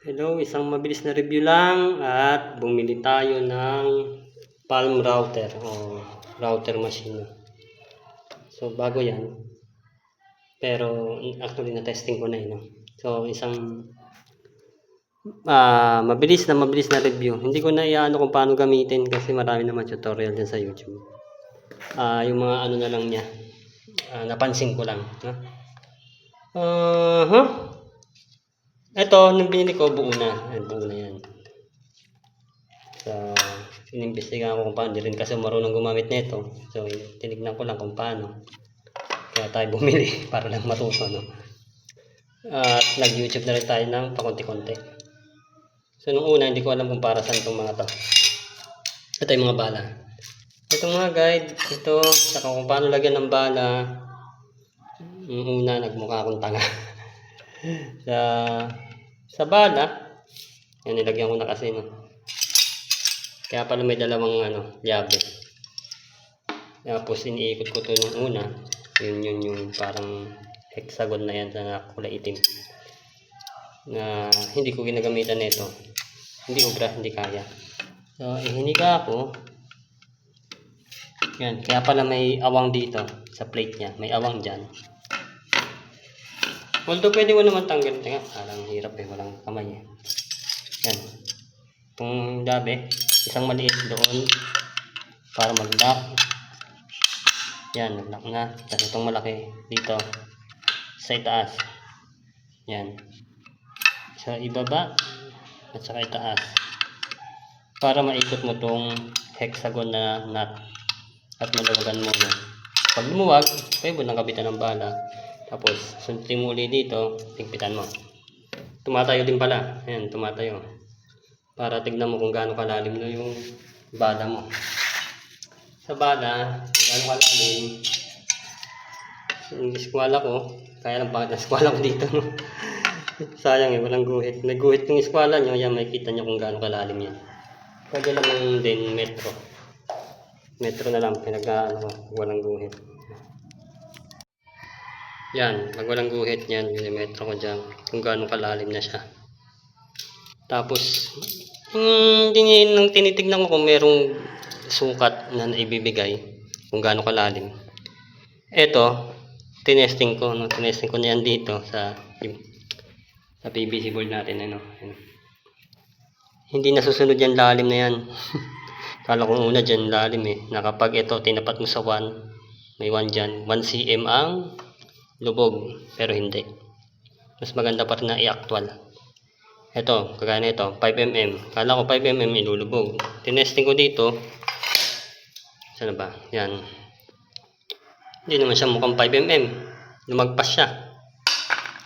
Hello, isang mabilis na review lang at bumili tayo ng Palm router o router machine. So bago yan, pero actually na-testing ko na yun. So isang mabilis na review. Hindi ko na iano kung paano gamitin kasi marami naman tutorial din sa YouTube. Yung mga ano na lang niya, napansin ko lang. Ito, nung binili ko, buo na. Buo na yan. So, inimbestigahan ko kung paano. Hindi rin kasi marunong gumamit nito. So, tinignan ko lang kung paano. Kaya tayo bumili para lang matuto, no? At nag-YouTube na rin tayo ng pakunti-kunti. So, nung una, hindi ko alam kung para saan itong mga to. Ito yung mga bala. Itong mga guide, ito, saka kung paano lagyan ng bala. Nung una, nagmukha akong tanga. sa bala, yan, nilagyan ko na kasi, no? Kaya pala may dalawang llave. Tapos iniikot ko to nung una. Yun yung parang hexagon na yan na kulay itim. Na hindi ko ginagamitan nito. Hindi obra, hindi kaya. So ihiniga ako. Yan, kaya pala may awang dito sa plate niya. May awang dyan. Although pwede mo naman tanggalin. Nga, parang hirap walang kamay Yan. Itong llave, isang maliit doon para mag-lock. Yan, nag-lock na. Tapos itong malaki dito sa itaas. Yan. Sa ibaba at saka itaas. Para maikot mo tong hexagon na nut at maluwagan mo. Pag lumuwag, pwede mo nang kabitan ng bala. Tapos, suntin mo ulit dito, tigpitan mo. Tumatayo din pala. Ayan, tumatayo. Para tignan mo kung gaano kalalim na yung bala mo. Sa bala, kung gaano kalalim, yung eskwala ko, kaya lang bakit na eskwala ko dito. Sayang walang guhit. May guhit yung eskwala nyo, yan, makikita nyo kung gaano kalalim yan. Pwede lang din metro. Metro na lang, walang guhit. Yan, pag walang guhit yan, milimetro ko dyan, kung gaano kalalim na siya. Tapos, nang tinitignan ko kung merong sukat na ibibigay, kung gaano kalalim. Ito, tinesting ko na yan dito sa PVC board natin. Hindi nasusunod yan lalim na yan. Kala ko una dyan lalim na kapag ito tinapat mo sa 1, may 1 dyan, 1 cm ang lubog, pero hindi. Mas maganda pa rin na i-actual. Ito, kagaya nito, 5 mm. Kala ko 5 mm ilulubog. Tinesting ko dito. Saan ba? Yan. Hindi naman siya mukhang 5 mm. Lumagpas siya.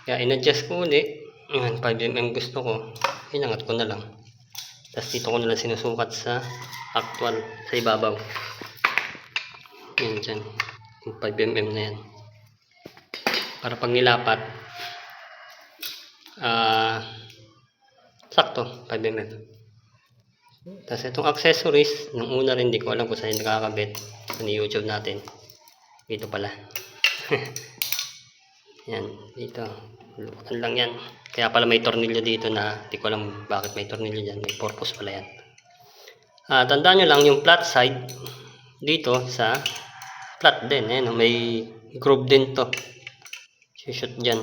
Kaya in-adjust ko ulit. 5 mm gusto ko. Inangat ko na lang. Tapos dito ko na lang sinusukat sa actual, sa ibabaw. Yan dyan. 5 mm na yan. Para pag nilapat, sakto, 5 mm. Tapos itong accessories, nung una rin hindi ko alam kung saan nakakabit. Sa YouTube natin. Dito pala. Yan, dito. Lukan lang yan. Kaya pala may tornilyo dito na hindi ko alam bakit may tornilyo dyan. May purpose pala yan. Tandaan nyo lang yung flat side dito sa flat din. May groove din to. Shoot dyan.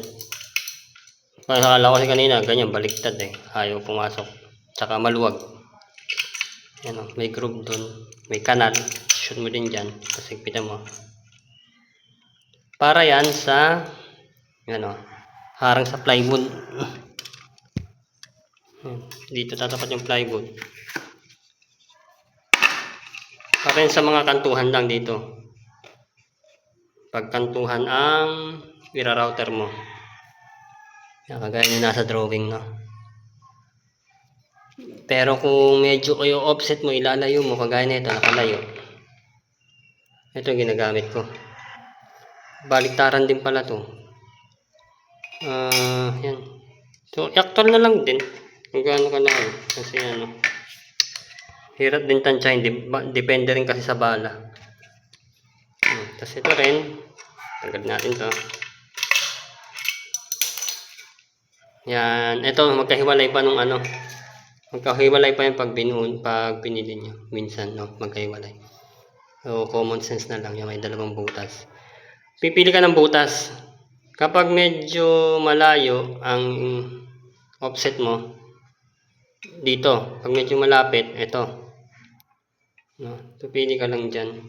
Akala ko kasi kanina ganyan baliktad ayaw pumasok. Tsaka maluwag. Yan may groove dun. May kanal. Shoot mo din dyan. Tapos higpitan mo. Para yan sa harang sa plywood. Dito tatapat yung plywood. Para yan sa mga kantuhan lang dito. Pagkantuhan ang ira-router mo. Yan, kagaya nyo nasa drawing, no? Pero kung medyo yung offset mo, ilalayo mo, kagaya nito, nakalayo. Ito yung ginagamit ko. Baliktaran din pala to. Yan. So, actual na lang din. Kung gaano ka lang. Kasi hirap din tansyahin. Depende rin kasi sa bala. Tapos ito rin. Tagad natin to. Yan. Ito, magkahiwalay pa nung ano. Magkahiwalay pa yung pag pinili nyo. Minsan, no? Magkahiwalay. So, common sense na lang yung may dalawang butas. Pipili ka ng butas. Kapag medyo malayo ang offset mo, dito. Pag medyo malapit, ito. No? Pipili ka lang dyan.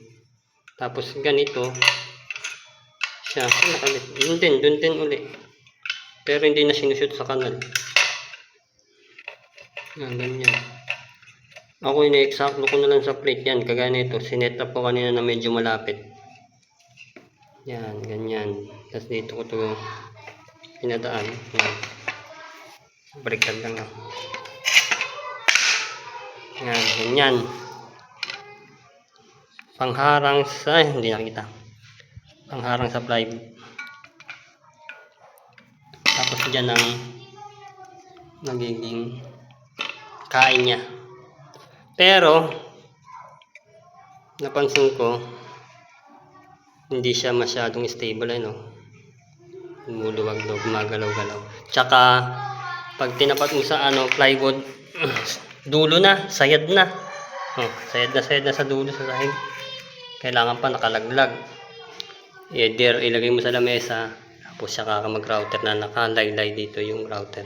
Tapos ganito siya. Doon din uli. Pero hindi na sinushoot sa kanal. Yan, ganyan. Ako ina-exacto ko na lang sa plate. Yan, kagaya nito. Sinet up ko kanina na medyo malapit. Yan, ganyan. Tapos dito ko ito pinadaan. Yan. Baliktad lang ako. Yan, ganyan. Pangharang sa... hindi nakita. Pangharang sa plywood. Tapos dyan ang magiging kain niya. Pero napansin ko hindi siya masyadong stable, no? Lumuluwag-luwag, gumagalaw-galaw. Tsaka pag tinapat mo sa ano plywood, dulo na, sayad na. Sayad na sa dulo sa sahig. Kailangan pa nakalaglag. Either ilagay mo sa lamesa, tapos saka ka mag-router na nakalaylay dito yung router.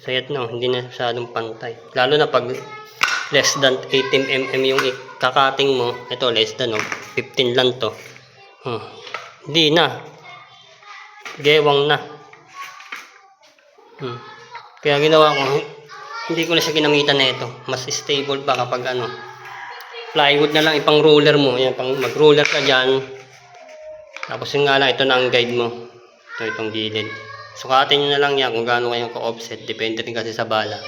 Sayad na, hindi na masyadong pantay. Lalo na pag less than 18 mm yung kakating mo. Ito less than 15 lang to. Hindi na. Gewang na. Kaya ginawa ko, hindi ko na siya ginamitan na ito. Mas stable pa kapag ano. Plywood na lang ipang roller mo. Yan, pang mag-roller ka dyan. Tapos yung nga lang, ito na ang guide mo. Itong gilid. Sukatin nyo na lang yan kung gaano kayong ka-offset. Depende rin kasi sa bala.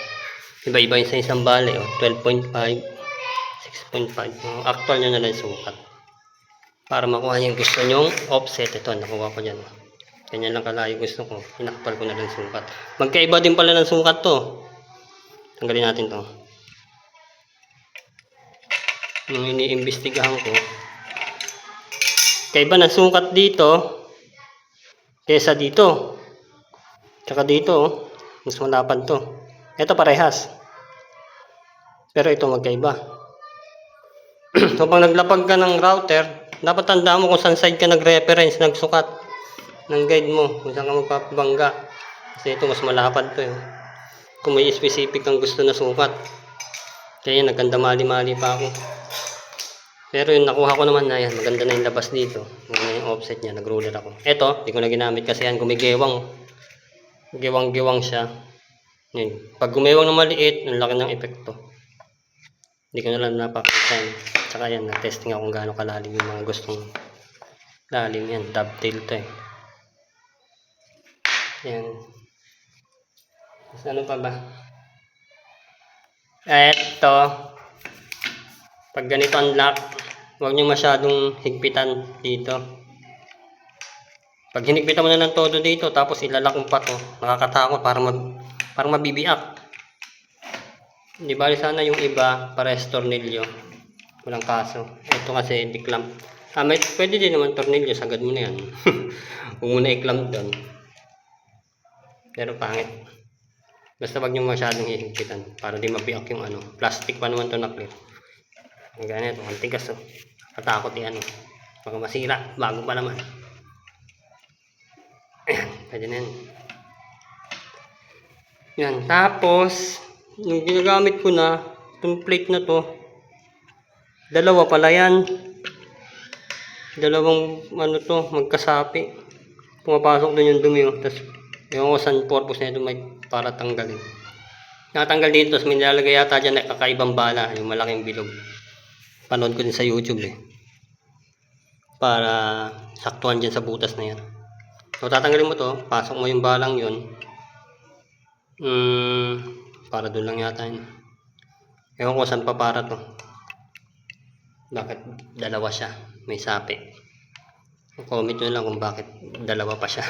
Iba-iba yung sa isang bala. 12.5, 6.5. Actual nyo na lang sukat. Para makuha yung gusto nyong offset. Ito, nakuha ko dyan. Ganyan lang kalayo gusto ko. Hinakpal ko na lang sukat. Magkaiba din pala ng sukat to. Tanggalin natin to. Nung iniimbestigahan ko, kaiba ng sukat dito kesa dito. Tsaka dito, mas malapad to. Ito parehas. Pero ito magkaiba. So pag naglapag ka ng router, dapat tandaan mo kung saan side ka nag-reference, nagsukat ng guide mo, kung saan ka magpapabangga. Kasi ito mas malapad to. Kung may specific kang gusto na sukat. Kaya nagkandamali-mali pa ako. Pero yung nakuha ko naman na yan, maganda na yung labas dito. Maganda yung offset niya, nag-roller ako. Ito, di ko na ginamit kasi yan, gumigewang. Gewang-gewang siya. Yan. Pag gumewang na maliit, ang laki ng epekto. Hindi ko na lang napakita yan. Tsaka yan, na-testing ako kung gaano kalalim yung mga gustong lalim yan. Dovetail to eh. Yan. Tapos ano pa ba? Eto. Pag ganito ang lock, huwag nyo masyadong higpitan dito. Pag hinigpitan mo na ng todo dito, tapos ilalak mo pa to, nakakatakot para mabibiak. Di bali sana yung iba, pares tornilyo. Walang kaso. Ito kasi di-clamp. Pwede din naman tornilyo, sagad mo na yan. Huwag mo na i-clamp doon. Pero pangit. Basta wag nyo masyadong hihigpitan para di mabiak yung ano. Plastic pa naman to na clear. Ang ganito, ang tigas katakot yan. Baka masira, bago pa naman. Ayan, pwede na yan. Yan, tapos yung ginagamit ko na itong plate na to, dalawa pala yan. Dalawang ano to, magkasapi. Pumapasok doon yung dumi. Tapos yung saan purpose na ito may para tanggalin. Natanggal dito, tapos may nilalagay yata dyan na kakaibang bala, yung malaking bilog. Panood ko din sa YouTube para saktuhan dyan sa butas na yan. So tatanggalin mo to, pasok mo yung balang yun. Para doon lang yata yun. Ewan ko saan pa para to. Bakit dalawa siya, may sapi. Comment nyo lang kung bakit dalawa pa siya.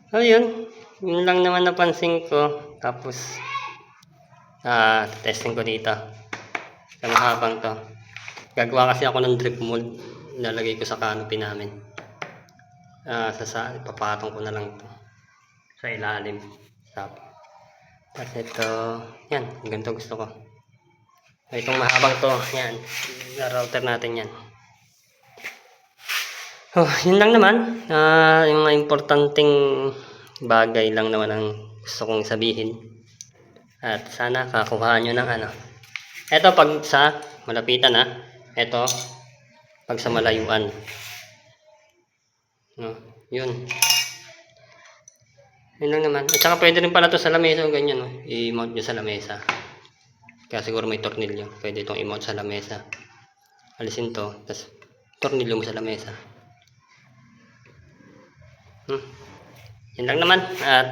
So yun lang naman napansin ko. Tapos testing ko dito sa mahabang to. Gagawa kasi ako ng drip mold, lalagay ko sa canopy namin. Papatong ko na lang to. sa ilalim. Tapos ito, yan, ganito gusto ko. Itong mahabang to, yan, router natin yan. Oh, yun lang naman. Yung mga importanteng bagay lang naman ang gusto kong sabihin. At sana kakuhaan nyo ng ano. Ito pag sa malapitan ha. Ito pag sa malayuan. No, yun. Yun lang naman. At saka pwede rin pala to sa lamesa o ganyan. No? I-mount nyo sa lamesa. Kaya siguro may tornilyo. Pwede itong i-mount sa lamesa. Alisin to. Tapos tornilyo mo sa lamesa. Yun lang naman.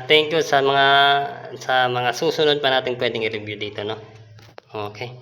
Thank you sa mga susunod pa natin pwedeng i-review dito, no? Okay.